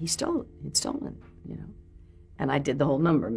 he stole it. He'd stolen it, And I did the whole number,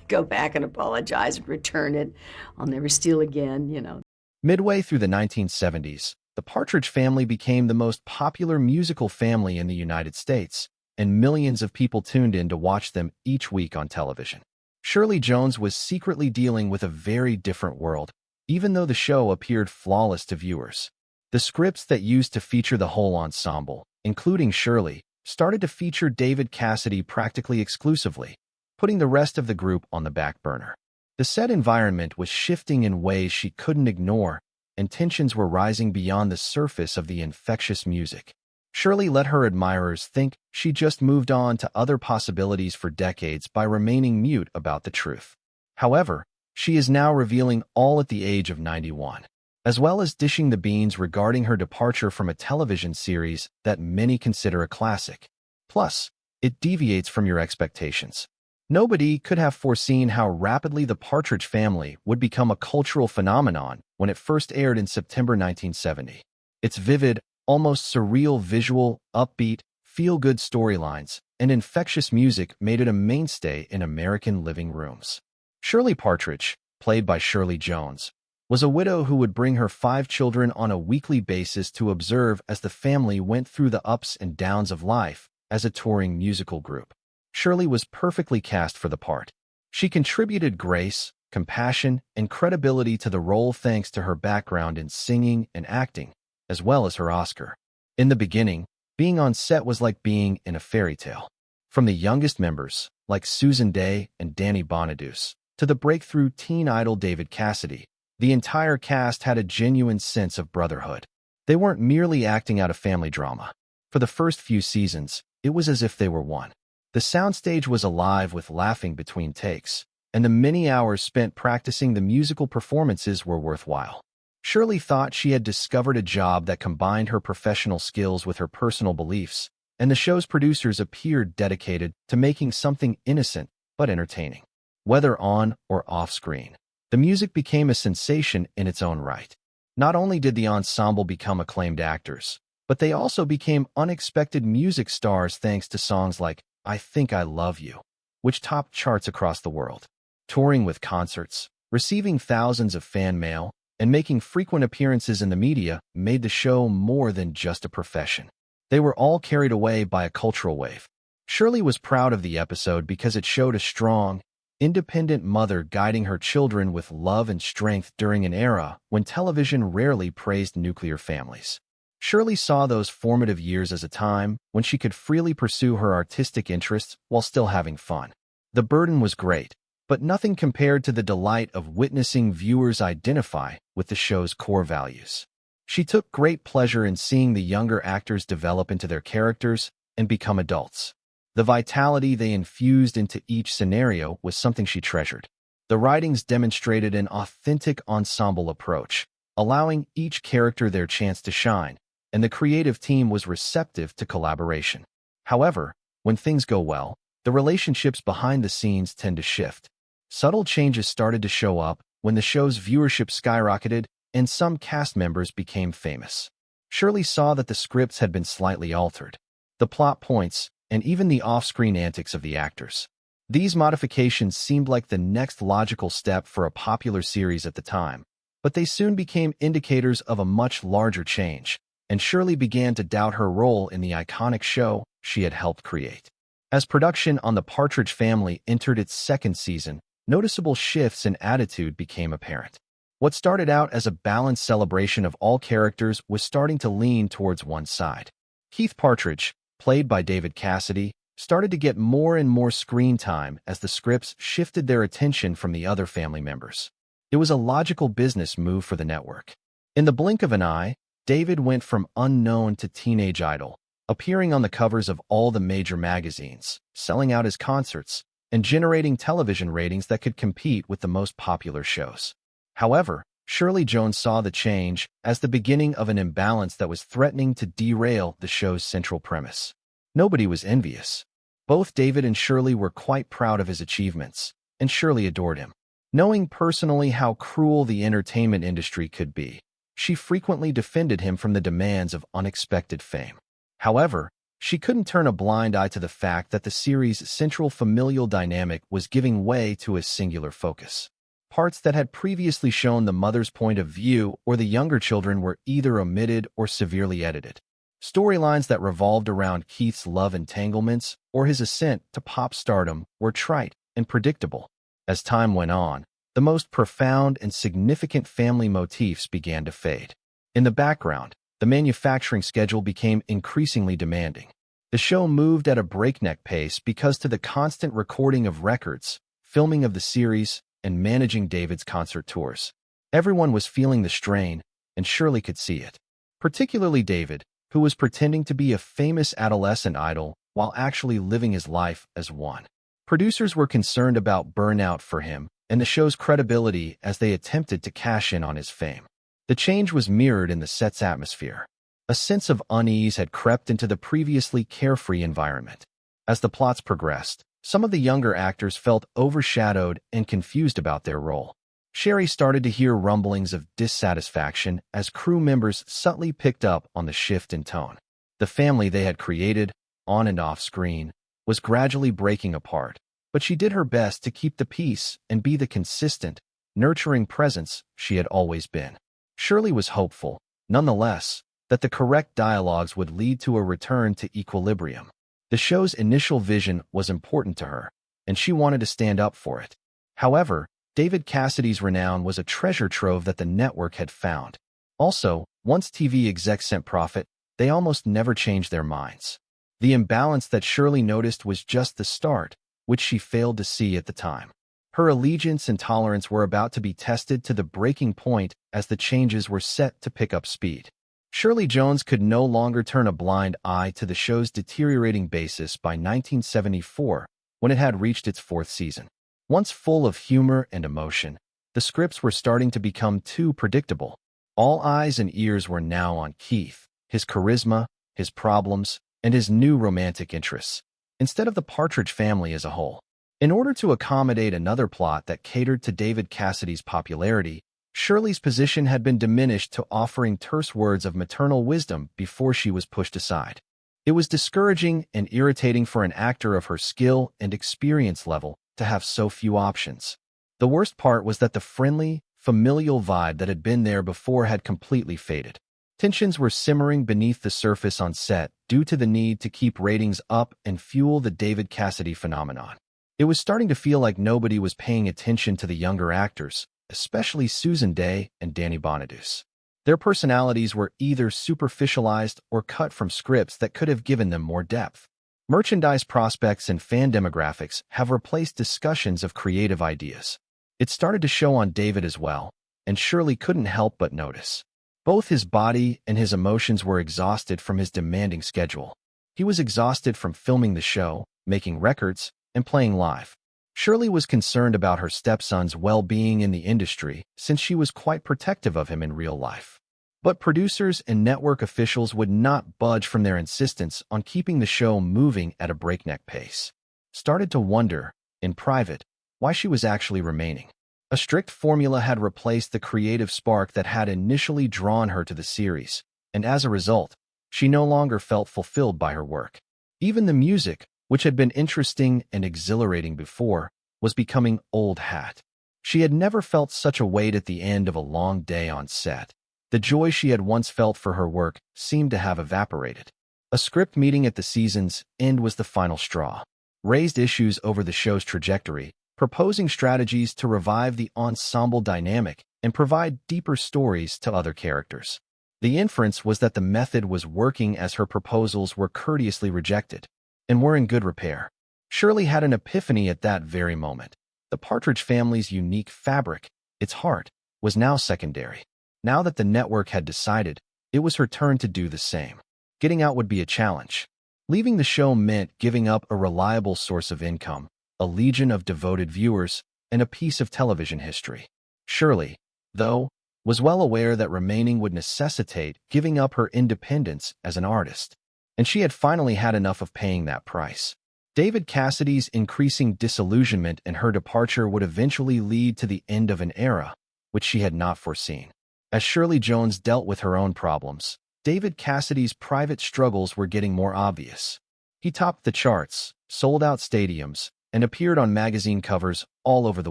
go back and apologize and return it. I'll never steal again. Midway through the 1970s, the Partridge Family became the most popular musical family in the United States, and millions of people tuned in to watch them each week on television. Shirley Jones was secretly dealing with a very different world, even though the show appeared flawless to viewers. The scripts that used to feature the whole ensemble, including Shirley, started to feature David Cassidy practically exclusively, putting the rest of the group on the back burner. The set environment was shifting in ways she couldn't ignore, and tensions were rising beyond the surface of the infectious music. Shirley let her admirers think she just moved on to other possibilities for decades by remaining mute about the truth. However, she is now revealing all at the age of 91, as well as dishing the beans regarding her departure from a television series that many consider a classic. Plus, it deviates from your expectations. Nobody could have foreseen how rapidly the Partridge Family would become a cultural phenomenon when it first aired in September 1970. Its vivid, almost surreal visual, upbeat, feel-good storylines, and infectious music made it a mainstay in American living rooms. Shirley Partridge, played by Shirley Jones, was a widow who would bring her 5 children on a weekly basis to observe as the family went through the ups and downs of life as a touring musical group. Shirley was perfectly cast for the part. She contributed grace, compassion, and credibility to the role thanks to her background in singing and acting, as well as her Oscar. In the beginning, being on set was like being in a fairy tale. From the youngest members, like Susan Day and Danny Bonaduce, to the breakthrough teen idol David Cassidy, the entire cast had a genuine sense of brotherhood. They weren't merely acting out a family drama. For the first few seasons, it was as if they were one. The soundstage was alive with laughing between takes, and the many hours spent practicing the musical performances were worthwhile. Shirley thought she had discovered a job that combined her professional skills with her personal beliefs, and the show's producers appeared dedicated to making something innocent but entertaining. Whether on or off screen, the music became a sensation in its own right. Not only did the ensemble become acclaimed actors, but they also became unexpected music stars thanks to songs like I Think I Love You, which topped charts across the world. Touring with concerts, receiving thousands of fan mail, and making frequent appearances in the media made the show more than just a profession. They were all carried away by a cultural wave. Shirley was proud of the episode because it showed a strong, independent mother guiding her children with love and strength during an era when television rarely praised nuclear families. Shirley saw those formative years as a time when she could freely pursue her artistic interests while still having fun. The burden was great, but nothing compared to the delight of witnessing viewers identify with the show's core values. She took great pleasure in seeing the younger actors develop into their characters and become adults. The vitality they infused into each scenario was something she treasured. The writings demonstrated an authentic ensemble approach, allowing each character their chance to shine, and the creative team was receptive to collaboration. However, when things go well, the relationships behind the scenes tend to shift. Subtle changes started to show up when the show's viewership skyrocketed and some cast members became famous. Shirley saw that the scripts had been slightly altered, the plot points, and even the off-screen antics of the actors. These modifications seemed like the next logical step for a popular series at the time, but they soon became indicators of a much larger change, and Shirley began to doubt her role in the iconic show she had helped create. As production on The Partridge Family entered its second season, noticeable shifts in attitude became apparent. What started out as a balanced celebration of all characters was starting to lean towards one side. Keith Partridge, played by David Cassidy, started to get more and more screen time as the scripts shifted their attention from the other family members. It was a logical business move for the network. In the blink of an eye, David went from unknown to teenage idol, appearing on the covers of all the major magazines, selling out his concerts, and generating television ratings that could compete with the most popular shows. However, Shirley Jones saw the change as the beginning of an imbalance that was threatening to derail the show's central premise. Nobody was envious. Both David and Shirley were quite proud of his achievements, and Shirley adored him. Knowing personally how cruel the entertainment industry could be, she frequently defended him from the demands of unexpected fame. However, She couldn't turn a blind eye to the fact that the series' central familial dynamic was giving way to a singular focus. Parts that had previously shown the mother's point of view or the younger children were either omitted or severely edited. Storylines that revolved around Keith's love entanglements or his ascent to pop stardom were trite and predictable. As time went on, the most profound and significant family motifs began to fade. In the background, the manufacturing schedule became increasingly demanding. The show moved at a breakneck pace because to the constant recording of records, filming of the series, and managing David's concert tours. Everyone was feeling the strain, and Shirley could see it. Particularly David, who was pretending to be a famous adolescent idol while actually living his life as one. Producers were concerned about burnout for him and the show's credibility as they attempted to cash in on his fame. The change was mirrored in the set's atmosphere. A sense of unease had crept into the previously carefree environment. As the plots progressed, some of the younger actors felt overshadowed and confused about their role. Sherry started to hear rumblings of dissatisfaction as crew members subtly picked up on the shift in tone. The family they had created, on and off screen, was gradually breaking apart, but she did her best to keep the peace and be the consistent, nurturing presence she had always been. Shirley was hopeful, nonetheless, that the correct dialogues would lead to a return to equilibrium. The show's initial vision was important to her, and she wanted to stand up for it. However, David Cassidy's renown was a treasure trove that the network had found. Also, once TV execs sent profit, they almost never changed their minds. The imbalance that Shirley noticed was just the start, which she failed to see at the time. Her allegiance and tolerance were about to be tested to the breaking point as the changes were set to pick up speed. Shirley Jones could no longer turn a blind eye to the show's deteriorating basis by 1974, when it had reached its fourth season. Once full of humor and emotion, the scripts were starting to become too predictable. All eyes and ears were now on Keith, his charisma, his problems, and his new romantic interests, instead of the Partridge family as a whole. In order to accommodate another plot that catered to David Cassidy's popularity, Shirley's position had been diminished to offering terse words of maternal wisdom before she was pushed aside. It was discouraging and irritating for an actor of her skill and experience level to have so few options. The worst part was that the friendly, familial vibe that had been there before had completely faded. Tensions were simmering beneath the surface on set due to the need to keep ratings up and fuel the David Cassidy phenomenon. It was starting to feel like nobody was paying attention to the younger actors, especially Susan Dey and Danny Bonaduce. Their personalities were either superficialized or cut from scripts that could have given them more depth. Merchandise prospects and fan demographics have replaced discussions of creative ideas. It started to show on David as well, and Shirley couldn't help but notice. Both his body and his emotions were exhausted from his demanding schedule. He was exhausted from filming the show, making records, and playing live. Shirley was concerned about her stepson's well-being in the industry since she was quite protective of him in real life. But producers and network officials would not budge from their insistence on keeping the show moving at a breakneck pace. Started to wonder, in private, why she was actually remaining. A strict formula had replaced the creative spark that had initially drawn her to the series, and as a result, she no longer felt fulfilled by her work. Even the music, which had been interesting and exhilarating before, was becoming old hat. She had never felt such a weight at the end of a long day on set. The joy she had once felt for her work seemed to have evaporated. A script meeting at the season's end was the final straw. Raised issues over the show's trajectory, proposing strategies to revive the ensemble dynamic and provide deeper stories to other characters. The inference was that the method was working as her proposals were courteously rejected and were in good repair. Shirley had an epiphany at that very moment. The Partridge family's unique fabric, its heart, was now secondary. Now that the network had decided, it was her turn to do the same. Getting out would be a challenge. Leaving the show meant giving up a reliable source of income, a legion of devoted viewers, and a piece of television history. Shirley, though, was well aware that remaining would necessitate giving up her independence as an artist, and she had finally had enough of paying that price. David Cassidy's increasing disillusionment and her departure would eventually lead to the end of an era, which she had not foreseen. As Shirley Jones dealt with her own problems, David Cassidy's private struggles were getting more obvious. He topped the charts, sold out stadiums, and appeared on magazine covers all over the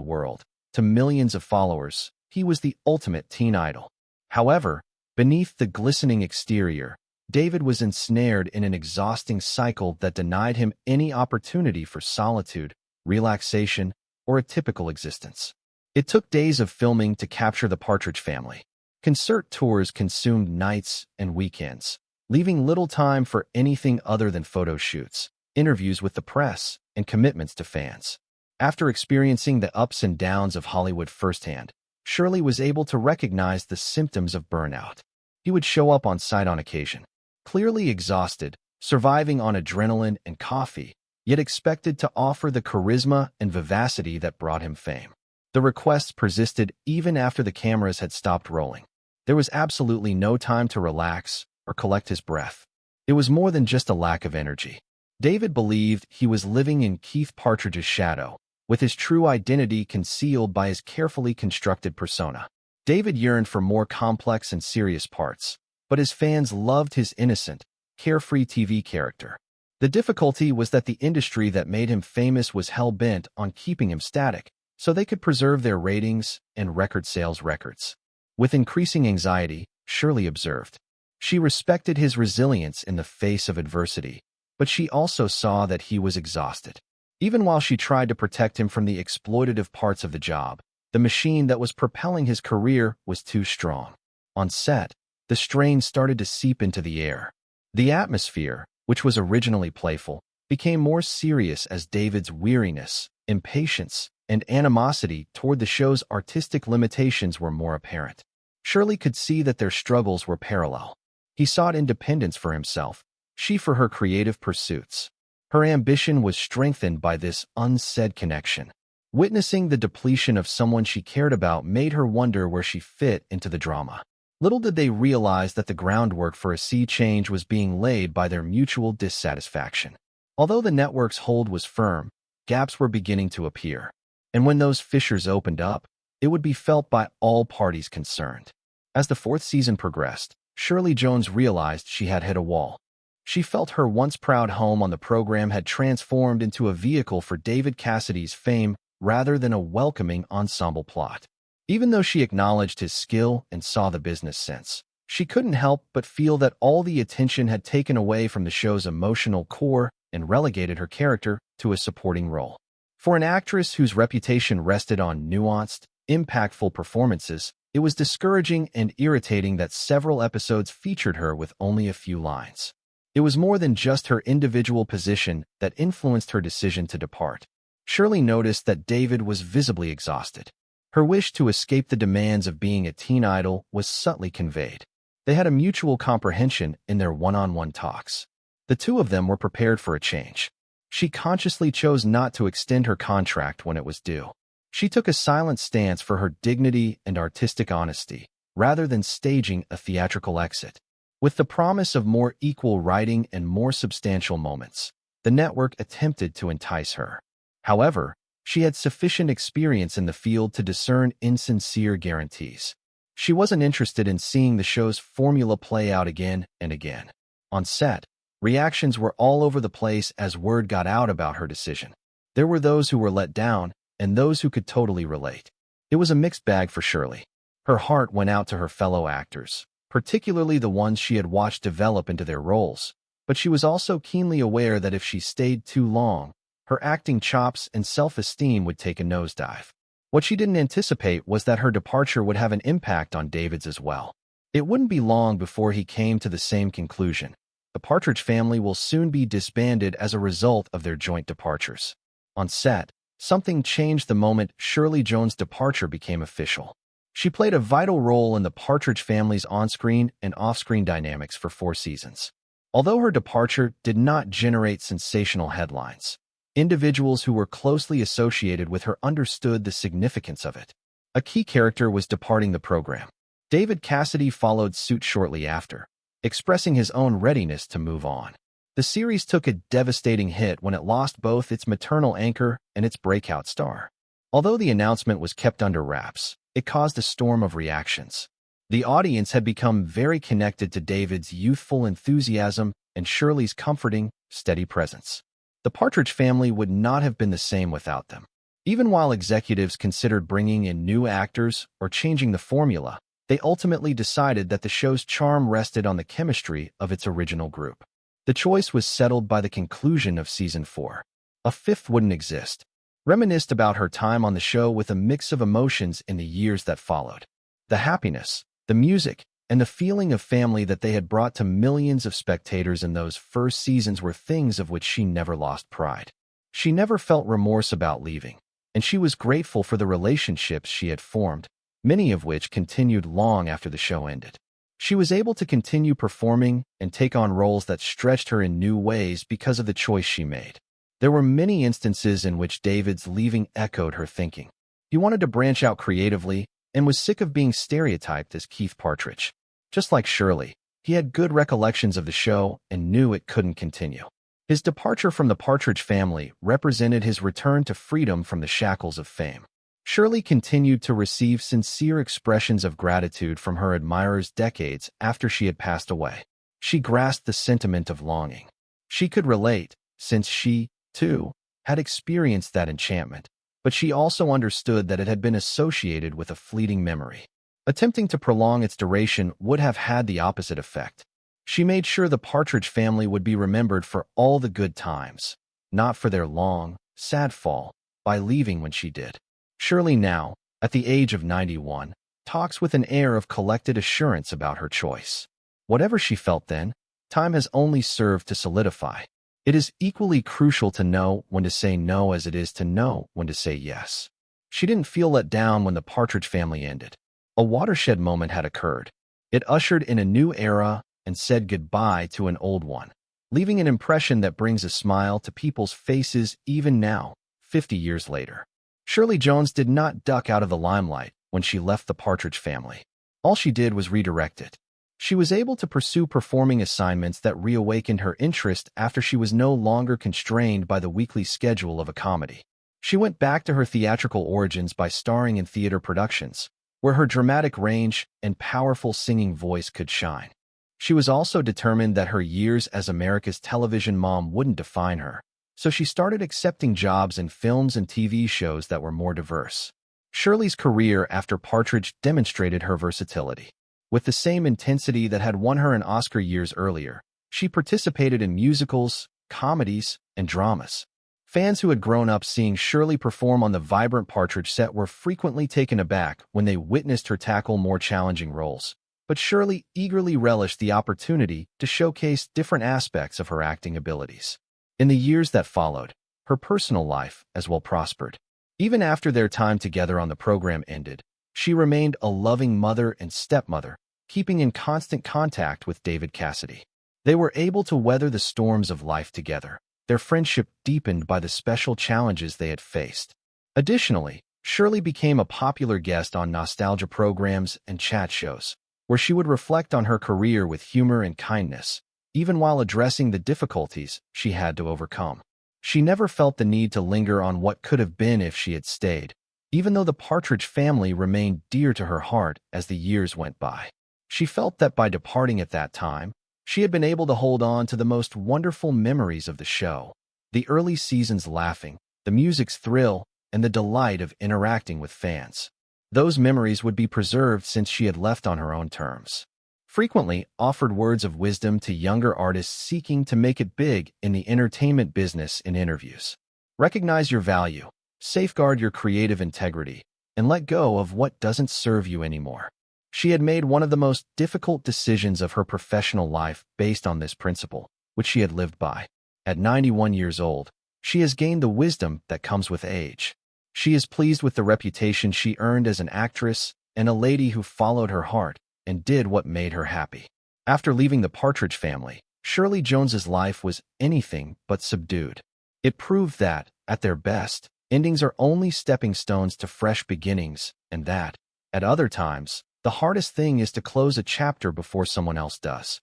world. To millions of followers, he was the ultimate teen idol. However, beneath the glistening exterior, David was ensnared in an exhausting cycle that denied him any opportunity for solitude, relaxation, or a typical existence. It took days of filming to capture the Partridge family. Concert tours consumed nights and weekends, leaving little time for anything other than photo shoots, interviews with the press, and commitments to fans. After experiencing the ups and downs of Hollywood firsthand, Shirley was able to recognize the symptoms of burnout. He would show up on site on occasion, clearly exhausted, surviving on adrenaline and coffee, yet expected to offer the charisma and vivacity that brought him fame. The requests persisted even after the cameras had stopped rolling. There was absolutely no time to relax or collect his breath. It was more than just a lack of energy. David believed he was living in Keith Partridge's shadow, with his true identity concealed by his carefully constructed persona. David yearned for more complex and serious parts, but his fans loved his innocent, carefree TV character. The difficulty was that the industry that made him famous was hell-bent on keeping him static, so they could preserve their ratings and record sales records. With increasing anxiety, Shirley observed. She respected his resilience in the face of adversity, but she also saw that he was exhausted. Even while she tried to protect him from the exploitative parts of the job, the machine that was propelling his career was too strong. On set, the strain started to seep into the air. The atmosphere, which was originally playful, became more serious as David's weariness, impatience, and animosity toward the show's artistic limitations were more apparent. Shirley could see that their struggles were parallel. He sought independence for himself, she for her creative pursuits. Her ambition was strengthened by this unsaid connection. Witnessing the depletion of someone she cared about made her wonder where she fit into the drama. Little did they realize that the groundwork for a sea change was being laid by their mutual dissatisfaction. Although the network's hold was firm, gaps were beginning to appear. And when those fissures opened up, it would be felt by all parties concerned. As the fourth season progressed, Shirley Jones realized she had hit a wall. She felt her once proud home on the program had transformed into a vehicle for David Cassidy's fame rather than a welcoming ensemble plot. Even though she acknowledged his skill and saw the business sense, she couldn't help but feel that all the attention had taken away from the show's emotional core and relegated her character to a supporting role. For an actress whose reputation rested on nuanced, impactful performances, it was discouraging and irritating that several episodes featured her with only a few lines. It was more than just her individual position that influenced her decision to depart. Shirley noticed that David was visibly exhausted. Her wish to escape the demands of being a teen idol was subtly conveyed. They had a mutual comprehension in their one-on-one talks. The two of them were prepared for a change. She consciously chose not to extend her contract when it was due. She took a silent stance for her dignity and artistic honesty, rather than staging a theatrical exit. With the promise of more equal writing and more substantial moments, the network attempted to entice her. However, she had sufficient experience in the field to discern insincere guarantees. She wasn't interested in seeing the show's formula play out again and again. On set, reactions were all over the place as word got out about her decision. There were those who were let down, and those who could totally relate. It was a mixed bag for Shirley. Her heart went out to her fellow actors, particularly the ones she had watched develop into their roles, but she was also keenly aware that if she stayed too long, her acting chops and self-esteem would take a nosedive. What she didn't anticipate was that her departure would have an impact on David's as well. It wouldn't be long before he came to the same conclusion. The Partridge family will soon be disbanded as a result of their joint departures. On set, something changed the moment Shirley Jones' departure became official. She played a vital role in the Partridge family's on-screen and off-screen dynamics for 4 seasons. Although her departure did not generate sensational headlines, individuals who were closely associated with her understood the significance of it. A key character was departing the program. David Cassidy followed suit shortly after, expressing his own readiness to move on. The series took a devastating hit when it lost both its maternal anchor and its breakout star. Although the announcement was kept under wraps, it caused a storm of reactions. The audience had become very connected to David's youthful enthusiasm and Shirley's comforting, steady presence. The Partridge Family would not have been the same without them. Even while executives considered bringing in new actors or changing the formula, they ultimately decided that the show's charm rested on the chemistry of its original group. The choice was settled by the conclusion of season 4. A fifth wouldn't exist. Reminisced about her time on the show with a mix of emotions in the years that followed. The happiness, the music, and the feeling of family that they had brought to millions of spectators in those first seasons were things of which she never lost pride. She never felt remorse about leaving, and she was grateful for the relationships she had formed, many of which continued long after the show ended. She was able to continue performing and take on roles that stretched her in new ways because of the choice she made. There were many instances in which David's leaving echoed her thinking. He wanted to branch out creatively and was sick of being stereotyped as Keith Partridge. Just like Shirley, he had good recollections of the show and knew it couldn't continue. His departure from the Partridge Family represented his return to freedom from the shackles of fame. Shirley continued to receive sincere expressions of gratitude from her admirers decades after she had passed away. She grasped the sentiment of longing. She could relate, since she, too, had experienced that enchantment, but she also understood that it had been associated with a fleeting memory. Attempting to prolong its duration would have had the opposite effect. She made sure the Partridge Family would be remembered for all the good times, not for their long, sad fall by leaving when she did. Shirley now, at the age of 91, talks with an air of collected assurance about her choice. Whatever she felt then, time has only served to solidify. It is equally crucial to know when to say no as it is to know when to say yes. She didn't feel let down when the Partridge Family ended. A watershed moment had occurred. It ushered in a new era and said goodbye to an old one, leaving an impression that brings a smile to people's faces even now, 50 years later. Shirley Jones did not duck out of the limelight when she left the Partridge Family. All she did was redirect it. She was able to pursue performing assignments that reawakened her interest after she was no longer constrained by the weekly schedule of a comedy. She went back to her theatrical origins by starring in theater productions, where her dramatic range and powerful singing voice could shine. She was also determined that her years as America's television mom wouldn't define her, so she started accepting jobs in films and TV shows that were more diverse. Shirley's career after Partridge demonstrated her versatility. With the same intensity that had won her an Oscar years earlier, she participated in musicals, comedies, and dramas. Fans who had grown up seeing Shirley perform on the vibrant Partridge set were frequently taken aback when they witnessed her tackle more challenging roles. But Shirley eagerly relished the opportunity to showcase different aspects of her acting abilities. In the years that followed, her personal life as well prospered. Even after their time together on the program ended, she remained a loving mother and stepmother, keeping in constant contact with David Cassidy. They were able to weather the storms of life together, their friendship deepened by the special challenges they had faced. Additionally, Shirley became a popular guest on nostalgia programs and chat shows, where she would reflect on her career with humor and kindness, even while addressing the difficulties she had to overcome. She never felt the need to linger on what could have been if she had stayed, even though the Partridge Family remained dear to her heart as the years went by. She felt that by departing at that time, she had been able to hold on to the most wonderful memories of the show, the early seasons laughing, the music's thrill, and the delight of interacting with fans. Those memories would be preserved since she had left on her own terms. Frequently offered words of wisdom to younger artists seeking to make it big in the entertainment business in interviews. Recognize your value, safeguard your creative integrity, and let go of what doesn't serve you anymore. She had made one of the most difficult decisions of her professional life based on this principle, which she had lived by. At 91 years old, she has gained the wisdom that comes with age. She is pleased with the reputation she earned as an actress and a lady who followed her heart and did what made her happy. After leaving the Partridge Family, Shirley Jones's life was anything but subdued. It proved that, at their best, endings are only stepping stones to fresh beginnings, and that, at other times, the hardest thing is to close a chapter before someone else does.